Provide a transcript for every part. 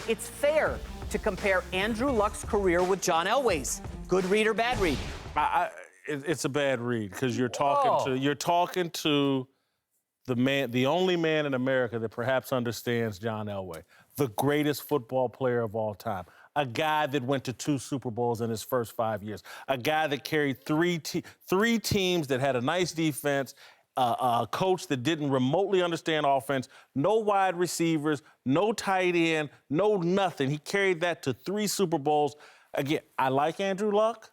it's fair to compare Andrew Luck's career with John Elway's. Good read or bad read? It's a bad read because you're talking to the man, the only man in America that perhaps understands John Elway, the greatest football player of all time, a guy that went to 2 Super Bowls in his first 5 years, a guy that carried three teams that had a nice defense, a coach that didn't remotely understand offense, no wide receivers, no tight end, no nothing. He carried that to 3 Super Bowls. Again, I like Andrew Luck,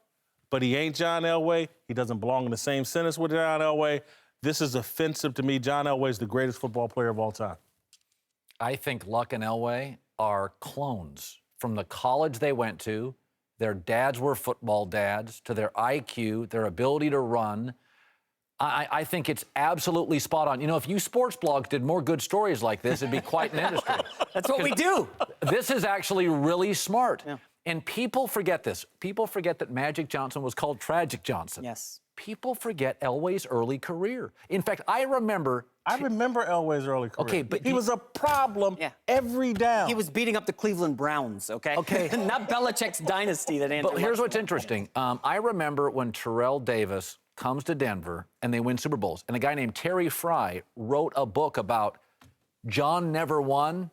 but he ain't John Elway. He doesn't belong in the same sentence with John Elway. This is offensive to me. John Elway is the greatest football player of all time. I think Luck and Elway are clones from the college they went to. Their dads were football dads, to their IQ, their ability to run. I think it's absolutely spot on. You know, if you sports blogs did more good stories like this, it'd be quite an industry. That's what we do. This is actually really smart. Yeah. And people forget this. People forget that Magic Johnson was called Tragic Johnson. Yes. People forget Elway's early career. In fact, I remember Elway's early career. Okay, but he was a problem every down. He was beating up the Cleveland Browns, okay? Okay. Not Belichick's dynasty that Andrew But here's Luck what's interesting. I remember when Terrell Davis comes to Denver and they win Super Bowls, and a guy named Terry Fry wrote a book about John never won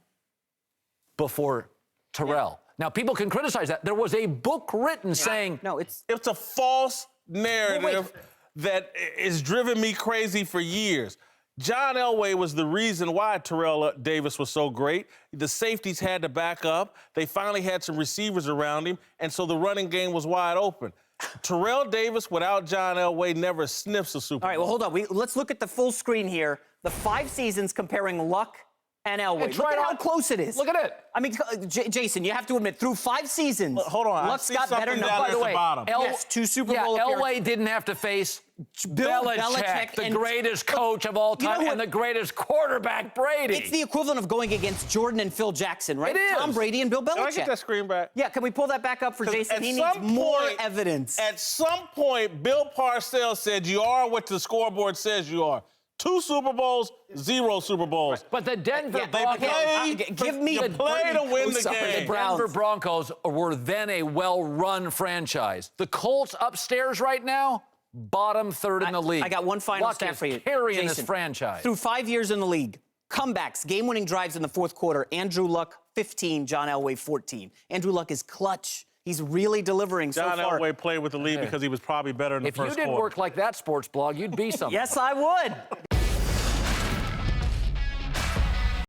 before Terrell. Yeah. Now, people can criticize that. There was a book written saying... No, it's a false narrative that has driven me crazy for years. John Elway was the reason why Terrell Davis was so great. The safeties had to back up. They finally had some receivers around him, and so the running game was wide open. Terrell Davis, without John Elway, never sniffs a Super Bowl. All right, well, hold on. Let's look at the full screen here. The 5 seasons comparing Luck and Elway. It's Look right at how on. close it is. Look at it. I mean, Jason, you have to admit, through 5 seasons, hold on. Luck's got better numbers. By By the way, bottom. yes, 2 Super Bowl appearances. Elway didn't have to face Bill Belichick, the and greatest coach of all time, and the greatest quarterback, Brady. It's the equivalent of going against Jordan and Phil Jackson, right? It is. Tom Brady and Bill Belichick. Can I get that screen back? Yeah, can we pull that back up for Jason? He needs more evidence. At some point, Bill Parcells said, you are what the scoreboard says you are. 2 Super Bowls, 0 Super Bowls. But the Denver Give me you play to win the game. The Denver Broncos were then a well-run franchise. The Colts upstairs right now, bottom third in the league. I got one final Luck stat is for you. carrying Jason, this franchise. Through 5 years in the league, comebacks, game-winning drives in the fourth quarter, Andrew Luck, 15, John Elway, 14. Andrew Luck is clutch. He's really delivering so far. John Elway played with the lead because he was probably better in the first quarter. If you didn't work like that sports blog, you'd be something. Yes, I would.